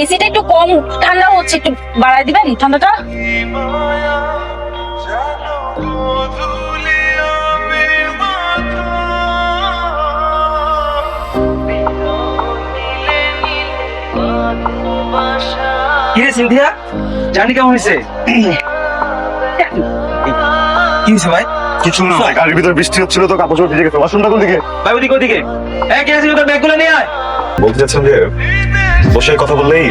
এসিটা একটু কম ঠান্ডা হচ্ছে, একটু বাড়ায় দিবেন ঠান্ডাটা? কি রে সিনথিয়া, জানি কেমন হয়েছে? কি হয়েছে ভাই? কিছু না ভাই, গাড়ির ভিতরে বৃষ্টি হচ্ছিল তো কাপড় চোপড় ভিজে গেছে। ওয়াশরুমটা কোন দিকে? ভাই ওদিকে ওদিকে। কে আছে তোর ব্যাগগুলো নিয়ে আয়। বলতে চাচ্ছেন যে বসে কথা বললেই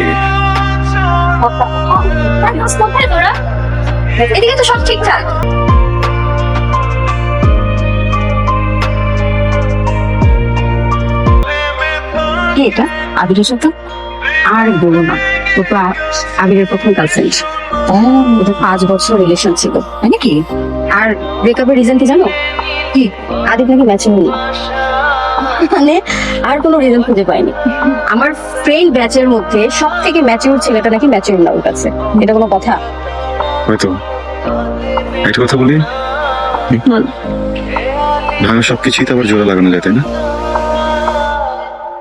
কোথায় তোরা? এদিকে তো সব ঠিকঠাক। কি এটা? আবিরের সাথে? আর বলো না, ও তো আবিরের প্রথম গার্লফ্রেন্ড। ওদের 5 বছর রিলেশন ছিল, তাই নাকি? আর ব্রেকআপের রিজন কি জানো? কি? আদিব নাকি ম্যাচিং নেই। মানে আর কোনো রিজন খুঁজে পাইনি। আমার ফ্রেন্ড ব্যাচের মধ্যে সব থেকে ম্যাচিউর ছেলেটা নাকি ম্যাচিউর না ওর কাছে। এটা কোনো কথা? হয়তো একটা কথা বলি, ভাঙা সবকিছুই তো আবার জোড়া লাগানো যায়, তাই না?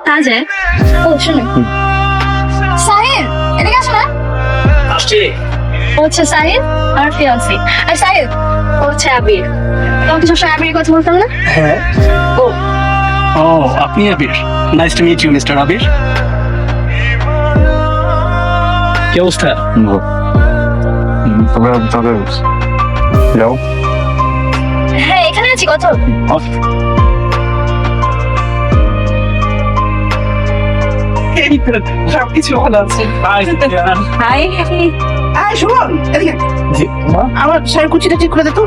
তা যায়। ও শুনে সাহিল, এদিকে আসো না। আসছি। ও হচ্ছে সাহিল, আমার ফিয়ান্সি। আর সাহিল ও হচ্ছে আবির। তোমাকে সবসময় আবিরের কথা বলতাম না? হ্যাঁ। ও ও আপনি Abir, nice to meet you mister Abir. কি অবস্থা? তোমরা তাহলে যাও। হ্যাঁ, এখানে আছি। কত? সবকিছু ভালো আছে। হাই। আয় শুনুন, এদিকে আমার স্যার কুচিটা ঠিক করে দে তো।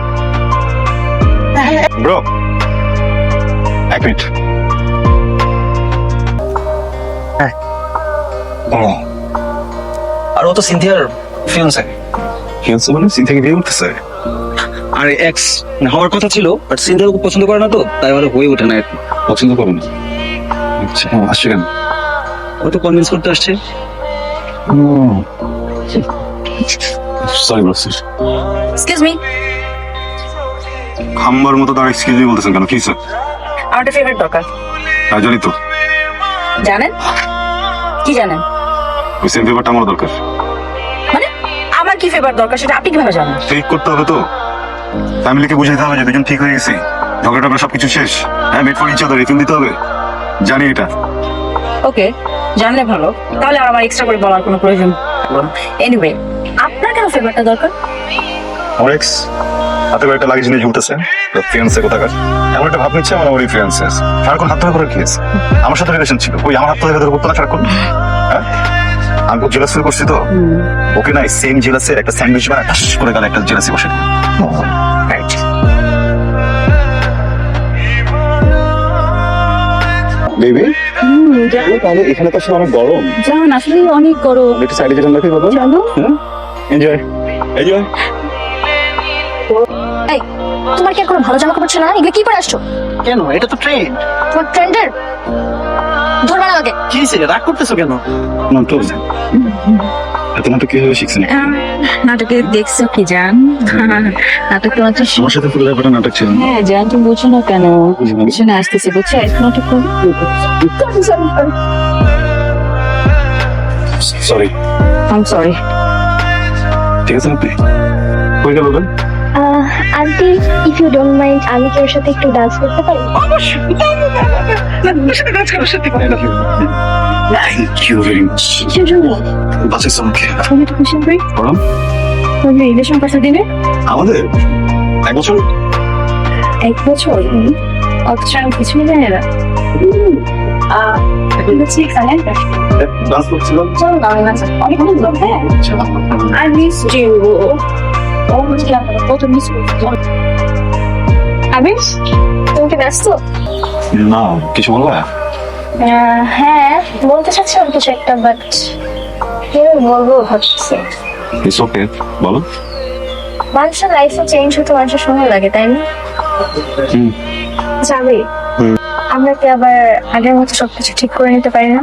ব্রো, এক মিনিট। আর ও তো সিনথিয়ার ফিয়ান্সে। ফিয়ান্সে মানে সিনথিয়াকে বিয়ে করতেছে? আর এক্স হওয়ার কথা ছিল, বাট সিনথিয়া ওকে পছন্দ করে না, তো তাই আর হয়ে ওঠে না আর কি। পছন্দ করো না? আচ্ছা, আসছে কেন? ও তো কনভিন্স করতে আসছে। Sorry bro. Excuse me. খাম্বার মতো তার এক্সকিউজ মি বলতেছেন কেন? কি স্যার? আমার একটা ফেভারিট দরকার। তাই জানি তো, জানেন? কি জানেন? ওই সেম পেপারটা আমার দরকার। মানে আমার কি ফেভার দরকার সেটা আপনি কিভাবে জানেন? ঠিক করতে হবে তো, ফ্যামিলিকে বুঝাইতে হবে যে দুজন ঠিক হয়ে গেছি, ঝগড়া টগড়া সবকিছু শেষ। হ্যাঁ, made for each other, refill দিতে হবে। জানি এটা। ওকে, জানলে ভালো। তাহলে আর আমার এক্সট্রা করে বলার কোনো প্রয়োজন। এনিওয়ে, আপনার কেন ফেভারটা দরকার? আমার এক্স হাতে করে একটা লাগেজ নিয়ে ঝুলতেছে, ফিয়ান্সে কোথাকার। এমন একটা ভাব নিচ্ছে আমার ওরই ফিয়ান্সে। সারাক্ষণ হাত ধরে করে খেয়েছে। আমার সাথে রিলেশন ছিল, ওই আমার হাত ধরে ধরে করতো না সারাক্ষণ। হ্যাঁ, আমি খুব জেলাস ফিল করছি তো। ওকে না, সেম জেলাসের একটা স্যান্ডউইচ বানায় ঠাস করে গেলে একটা জেলাসি বসে। রাইট। বেবি, তাহলে এখানে তো আসলে অনেক গরম। জান, আসলে অনেক গরম। একটু সাইডে যেতে লাগবে বাবা। চলো। Enjoy enjoy. এই, তোমার কি আর কোনো ভালো জামা কাপড় ছিল না? এগুলো কি পরে আসছো? কেন? এটা তো ট্রেন। তোমার ফ্রেন্ডের ধরবা না আমাকে। কি হয়েছে? রাগ করতেছো কেন? নাটক, এত নাটক কিভাবে শিখছেন? নাটকে দেখছো কি জান? নাটক তো হচ্ছে। আমার সাথে পুরো ব্যাপারটা নাটক ছিল। হ্যাঁ জান, তুমি বুঝছো না কেন? বুঝছো না, আসতেছি বুঝছো। এক নাটক করবো। সরি। I am sorry. ঠিক আছে, আপনি কই গেল বলেন? Aunty, if you don't mind, আমি কি ওর সাথে একটু ডান্স করতে পারি? Thank you very much. কিসের জন্য? বাসে আমাকে তুমি তো খুশি হই। পড়াম। তুমি রিলেশন কত দিনে? আমাদের 1 বছর। 1 বছর? অথচ আমি কিছুই জানি না। ঠিক আছে। ডান্স করছিলাম। চলো না, আমি নাচ। অনেক ভালো লাগলো। হ্যাঁ, I miss you. ও বুঝলি আপনার কত মিস করছি। আবির, তুমি কি ব্যস্ত? না, কিছু বলবা? হ্যাঁ, বলতে চাচ্ছিলাম কিছু একটা, বাট কিভাবে বলবো ভাবছি। ইটস ওকে, বলো। মানুষের লাইফে চেঞ্জ হতে মানুষের সময় লাগে, তাই না? যাবে, আমরা কি আবার আগের মতো সবকিছু ঠিক করে নিতে পারি না?